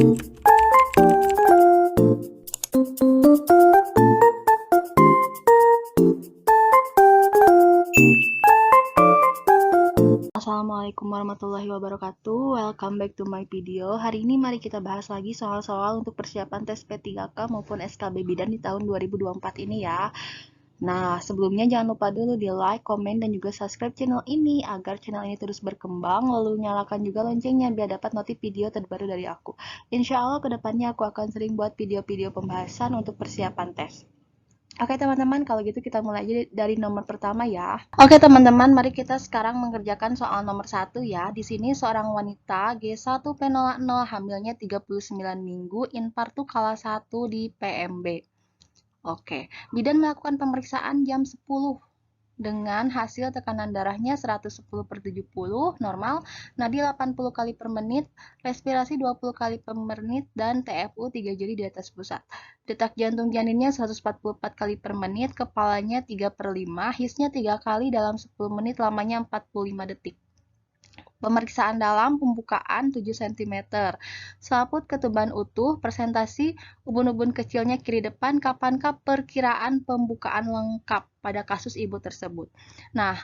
Assalamualaikum warahmatullahi wabarakatuh. Welcome back to my video. Hari ini mari kita bahas lagi soal-soal untuk persiapan tes P3K maupun SKB Bidan di tahun 2024 ini ya. Nah, sebelumnya jangan lupa dulu di like, komen, dan juga subscribe channel ini agar channel ini terus berkembang. Lalu nyalakan juga loncengnya biar dapat notif video terbaru dari aku. Insya Allah kedepannya aku akan sering buat video-video pembahasan untuk persiapan tes. Oke teman-teman, kalau gitu kita mulai aja dari nomor pertama ya. Oke teman-teman, mari kita sekarang mengerjakan soal nomor 1 ya. Di sini seorang wanita G1P00 hamilnya 39 minggu, infartu kala 1 di PMB. Oke, bidan melakukan pemeriksaan jam 10 dengan hasil tekanan darahnya 110/70 normal, nadi 80 kali per menit, respirasi 20 kali per menit, dan TFU 3 jari di atas pusat. Detak jantung janinnya 144 kali per menit, kepalanya 3/5, hisnya 3 kali dalam 10 menit, lamanya 45 detik. Pemeriksaan dalam pembukaan 7 cm. Selaput ketuban utuh, presentasi ubun-ubun kecilnya kiri depan, kapankah perkiraan pembukaan lengkap pada kasus ibu tersebut. Nah,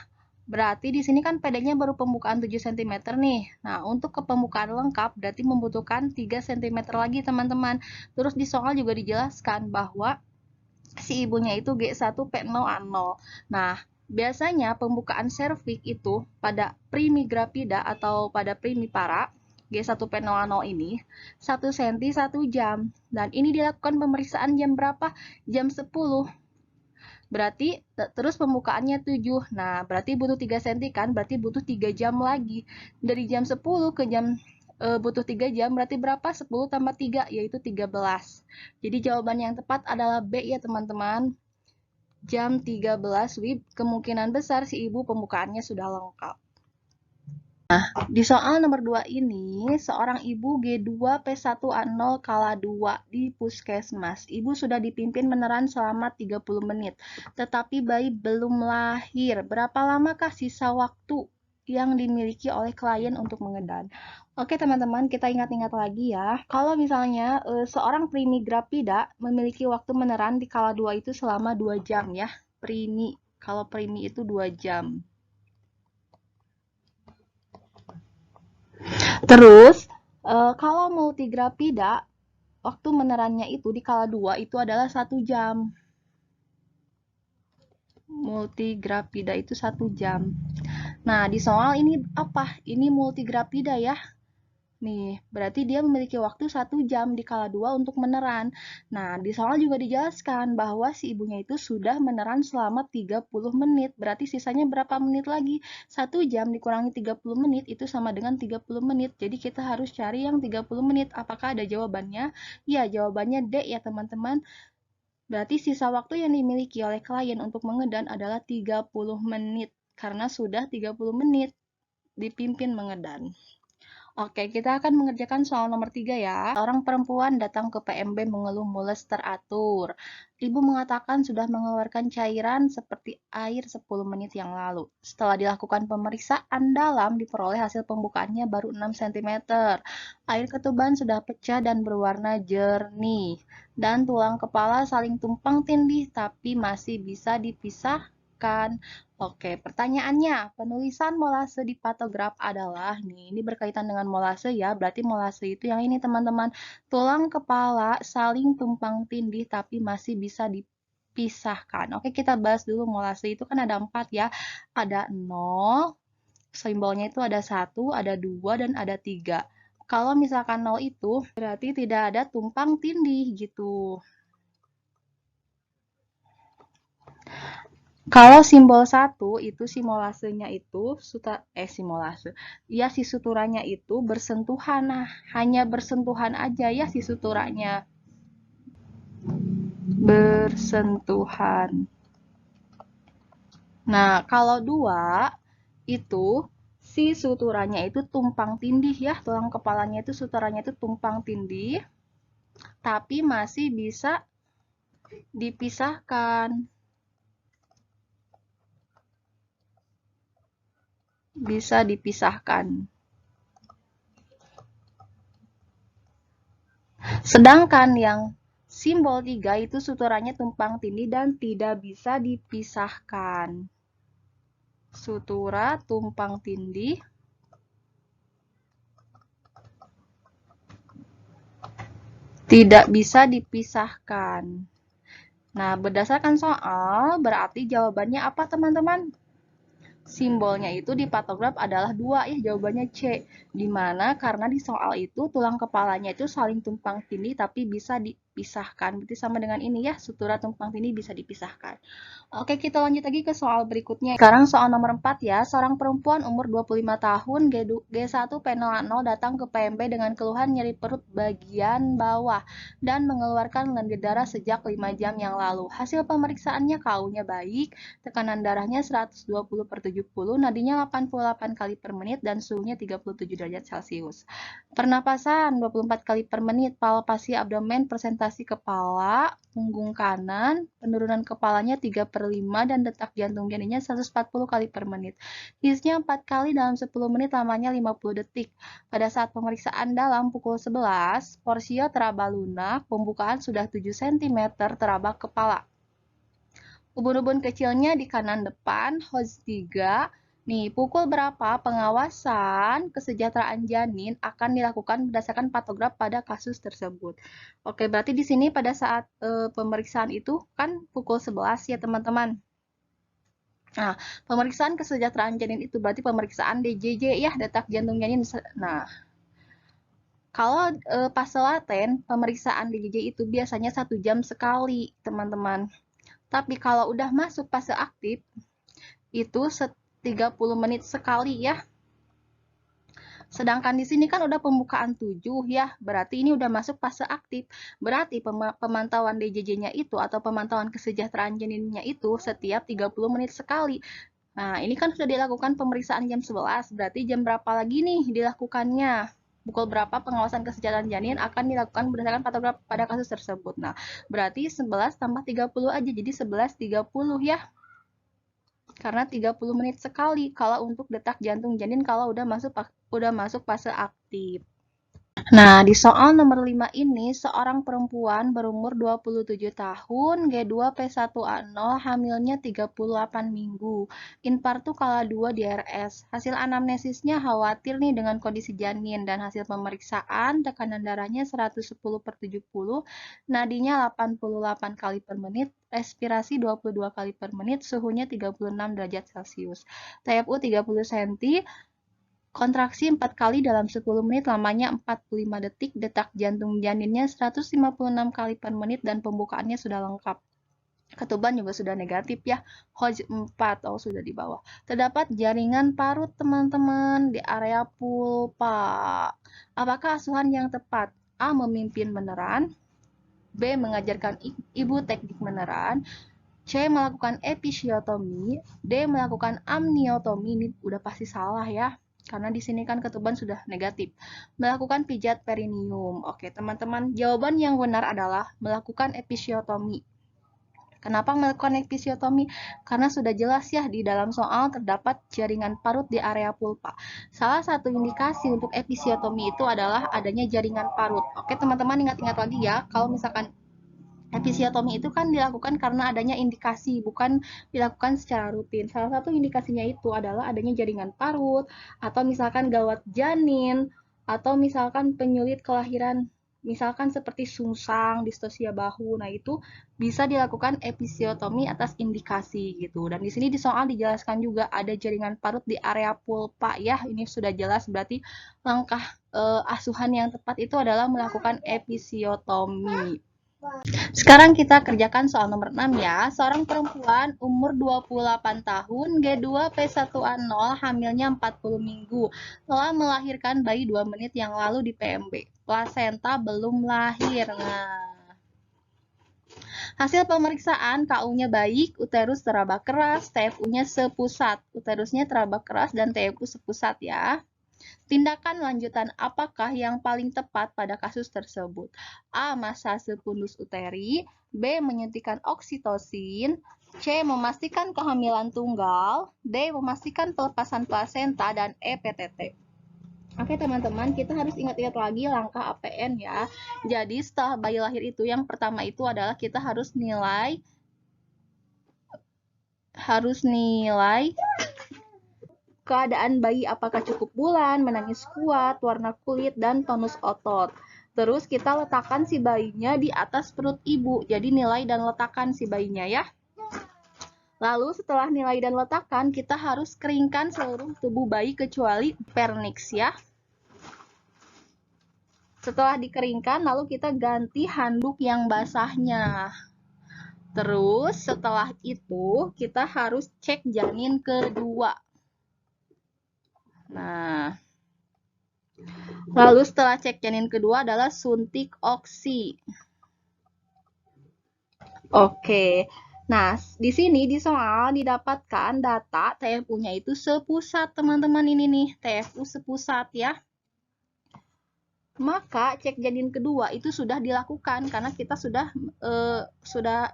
berarti di sini kan PD-nya baru pembukaan 7 cm nih. Nah, untuk ke pembukaan lengkap berarti membutuhkan 3 cm lagi teman-teman. Terus di soal juga dijelaskan bahwa si ibunya itu G1P0A0. Nah, biasanya pembukaan serviks itu pada primigravida atau pada primipara G1P0A0 ini 1 cm 1 jam. Dan ini dilakukan pemeriksaan jam berapa? Jam 10. Berarti terus pembukaannya 7. Nah, berarti butuh 3 cm kan? Berarti butuh 3 jam lagi. Dari jam 10 ke jam butuh 3 jam, berarti berapa? 10 tambah 3, yaitu 13. Jadi jawaban yang tepat adalah B ya teman-teman. Jam 13 WIB, kemungkinan besar si ibu pembukaannya sudah lengkap. Nah, di soal nomor 2 ini, seorang ibu G2P1A0 kala 2 di puskesmas. Ibu sudah dipimpin meneran selama 30 menit, tetapi bayi belum lahir. Berapa lamakah sisa waktu yang dimiliki oleh klien untuk mengedan? Oke teman-teman, kita ingat-ingat lagi ya. Kalau misalnya seorang primigravida memiliki waktu meneran di kala 2 itu selama 2 jam ya. Kalau primi itu 2 jam. Terus, kalau multigravida, waktu menerannya itu di kala 2 itu adalah 1 jam. Multigravida itu 1 jam. Nah, di soal ini apa? Ini multigravida ya. Nih, berarti dia memiliki waktu 1 jam di kala 2 untuk meneran. Nah, di soal juga dijelaskan bahwa si ibunya itu sudah meneran selama 30 menit. Berarti sisanya berapa menit lagi? 1 jam dikurangi 30 menit itu sama dengan 30 menit. Jadi kita harus cari yang 30 menit. Apakah ada jawabannya? Ya, jawabannya D ya teman-teman. Berarti sisa waktu yang dimiliki oleh klien untuk mengedan adalah 30 menit. Karena sudah 30 menit dipimpin mengedan. Oke, kita akan mengerjakan soal nomor 3 ya. Seorang perempuan datang ke PMB mengeluh mules teratur. Ibu mengatakan sudah mengeluarkan cairan seperti air 10 menit yang lalu. Setelah dilakukan pemeriksaan dalam, diperoleh hasil pembukaannya baru 6 cm. Air ketuban sudah pecah dan berwarna jernih. Dan tulang kepala saling tumpang tindih tapi masih bisa dipisahkan. Oke, pertanyaannya, penulisan molase di patograf adalah, ini berkaitan dengan molase ya, berarti molase itu yang ini teman-teman, tulang kepala saling tumpang tindih tapi masih bisa dipisahkan. Oke, kita bahas dulu molase itu kan ada 4 ya, ada 0, simbolnya itu ada 1, ada 2, dan ada 3. Kalau misalkan 0 itu berarti tidak ada tumpang tindih gitu. Kalau simbol 1 itu simulasenya itu si suturanya itu bersentuhan. Nah, hanya bersentuhan aja ya si suturanya. Bersentuhan. Nah, kalau 2 itu si suturanya itu tumpang tindih ya, tulang kepalanya itu suturanya itu tumpang tindih tapi masih bisa dipisahkan. Bisa dipisahkan. Sedangkan yang simbol 3 itu suturanya tumpang tindih dan tidak bisa dipisahkan. Sutura tumpang tindih tidak bisa dipisahkan. Nah, berdasarkan soal, berarti jawabannya apa, teman-teman? Simbolnya itu di pantograf adalah 2 ya, jawabannya C. Dimana karena di soal itu tulang kepalanya itu saling tumpang tindih tapi bisa dipisahkan. Berarti sama dengan ini ya, sutura tumpang tindih bisa dipisahkan. Oke, kita lanjut lagi ke soal berikutnya. Sekarang soal nomor 4 ya. Seorang perempuan umur 25 tahun G1P00 datang ke PMB dengan keluhan nyeri perut bagian bawah dan mengeluarkan lendir darah sejak 5 jam yang lalu. Hasil pemeriksaannya KU-nya baik, tekanan darahnya 120/70, nadinya 88 kali per menit dan suhunya 37 derajat Celcius. Pernapasan 24 kali per menit, palpasi abdomen, presentasi kepala, punggung kanan, penurunan kepalanya 3/5 dan detak jantung janinnya 140 kali per menit. Hisnya 4 kali dalam 10 menit, lamanya 50 detik. Pada saat pemeriksaan dalam pukul 11, porsio teraba lunak, pembukaan sudah 7 cm teraba kepala. Ubun-ubun kecilnya di kanan depan, HOZ 3. Nih, pukul berapa pengawasan kesejahteraan janin akan dilakukan berdasarkan pantograf pada kasus tersebut. Oke, berarti di sini pada saat pemeriksaan itu kan pukul 11 ya, teman-teman. Nah, pemeriksaan kesejahteraan janin itu berarti pemeriksaan DJJ ya, detak jantung janin. Nah, kalau fase laten, pemeriksaan DJJ itu biasanya 1 jam sekali, teman-teman. Tapi kalau udah masuk fase aktif, itu 30 menit sekali ya. Sedangkan di sini kan udah pembukaan 7 ya, berarti ini udah masuk fase aktif. Berarti pemantauan DJJ-nya itu atau pemantauan kesejahteraan janinnya itu setiap 30 menit sekali. Nah, ini kan sudah dilakukan pemeriksaan jam 11, berarti jam berapa lagi nih dilakukannya? Pukul berapa pengawasan kesejahteraan janin akan dilakukan berdasarkan pantograf pada kasus tersebut. Nah, berarti 11 tambah 30 aja, jadi 11.30 ya. Karena 30 menit sekali kalau untuk detak jantung janin kalau udah masuk fase aktif. Nah, di soal nomor 5 ini, seorang perempuan berumur 27 tahun, G2P1A0, hamilnya 38 minggu, infartu kala 2 DRS. Hasil anamnesisnya khawatir nih dengan kondisi janin dan hasil pemeriksaan, tekanan darahnya 110/70, nadinya 88 kali per menit, respirasi 22 kali per menit, suhunya 36 derajat Celcius. TFU 30 cm, kontraksi 4 kali dalam 10 menit, lamanya 45 detik, detak jantung janinnya 156 kali per menit, dan pembukaannya sudah lengkap. Ketuban juga sudah negatif ya, HOZ 4, sudah di bawah. Terdapat jaringan parut teman-teman di area pulpa. Apakah asuhan yang tepat? A. Memimpin beneran, B. Mengajarkan ibu teknik beneran, C. Melakukan episiotomi, D. Melakukan amniotomi. Ini udah pasti salah ya, karena di sini kan ketuban sudah negatif. Melakukan pijat perineum. Oke, teman-teman, jawaban yang benar adalah melakukan episiotomi. Kenapa melakukan episiotomi? Karena sudah jelas ya di dalam soal terdapat jaringan parut di area pulpa. Salah satu indikasi untuk episiotomi itu adalah adanya jaringan parut. Oke, teman-teman, ingat-ingat lagi ya, kalau misalkan episiotomi itu kan dilakukan karena adanya indikasi, bukan dilakukan secara rutin. Salah satu indikasinya itu adalah adanya jaringan parut, atau misalkan gawat janin, atau misalkan penyulit kelahiran, misalkan seperti sungsang, distosia bahu. Nah, itu bisa dilakukan episiotomi atas indikasi gitu. Dan di sini di soal dijelaskan juga ada jaringan parut di area pulpa ya. Ini sudah jelas, berarti langkah asuhan yang tepat itu adalah melakukan episiotomi. Sekarang kita kerjakan soal nomor 6 ya. Seorang perempuan umur 28 tahun, G2P1A0, hamilnya 40 minggu, telah melahirkan bayi 2 menit yang lalu di PMB. Plasenta belum lahir. Nah, hasil pemeriksaan KU-nya baik, uterus teraba keras, TFU-nya sepusat. Uterusnya teraba keras dan TFU sepusat ya. Tindakan lanjutan apakah yang paling tepat pada kasus tersebut? A. Masase pundus uteri, B. Menyuntikkan oksitosin, C. Memastikan kehamilan tunggal, D. Memastikan pelepasan plasenta, dan E. PTT. Oke teman-teman, kita harus ingat-ingat lagi langkah APN ya. Jadi setelah bayi lahir itu yang pertama itu adalah kita harus nilai keadaan bayi, apakah cukup bulan, menangis kuat, warna kulit, dan tonus otot. Terus kita letakkan si bayinya di atas perut ibu. Jadi nilai dan letakkan si bayinya ya. Lalu setelah nilai dan letakkan, kita harus keringkan seluruh tubuh bayi kecuali vernix ya. Setelah dikeringkan, lalu kita ganti handuk yang basahnya. Terus setelah itu, kita harus cek janin kedua. Nah, lalu setelah cek janin kedua adalah suntik oksi. Oke. Nah, di sini di soal didapatkan data TFU-nya itu sepusat, teman-teman, ini nih, TFU sepusat ya. Maka cek janin kedua itu sudah dilakukan karena kita sudah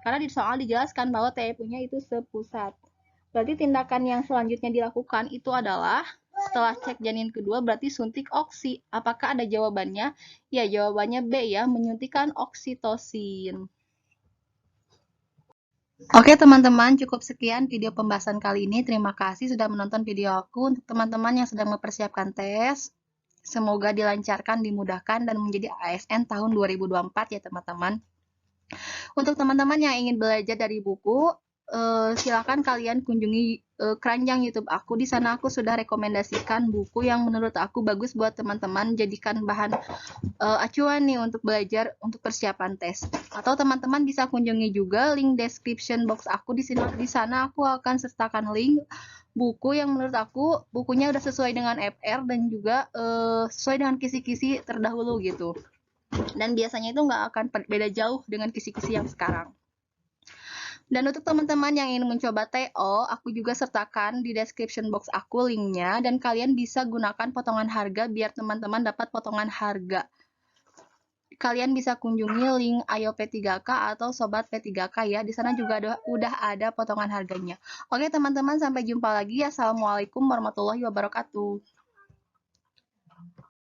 karena di soal dijelaskan bahwa TFU-nya itu sepusat. Berarti tindakan yang selanjutnya dilakukan itu adalah setelah cek janin kedua berarti suntik oksi. Apakah ada jawabannya? Ya, jawabannya B ya, menyuntikkan oksitosin. Oke teman-teman, cukup sekian video pembahasan kali ini. Terima kasih sudah menonton video aku. Untuk teman-teman yang sedang mempersiapkan tes, semoga dilancarkan, dimudahkan, dan menjadi ASN tahun 2024 ya teman-teman. Untuk teman-teman yang ingin belajar dari buku, silakan kalian kunjungi keranjang YouTube aku. Di sana aku sudah rekomendasikan buku yang menurut aku bagus buat teman-teman, jadikan bahan acuan nih untuk belajar untuk persiapan tes. Atau teman-teman bisa kunjungi juga link description box aku di sana aku akan sertakan link buku yang menurut aku bukunya udah sesuai dengan FR dan juga sesuai dengan kisi-kisi terdahulu gitu. Dan biasanya itu nggak akan beda jauh dengan kisi-kisi yang sekarang. Dan untuk teman-teman yang ingin mencoba TO, aku juga sertakan di description box aku linknya, dan kalian bisa gunakan potongan harga biar teman-teman dapat potongan harga. Kalian bisa kunjungi link Ayo P3K atau Sobat P3K ya. Di sana juga udah ada potongan harganya. Oke teman-teman, sampai jumpa lagi. Assalamualaikum warahmatullahi wabarakatuh.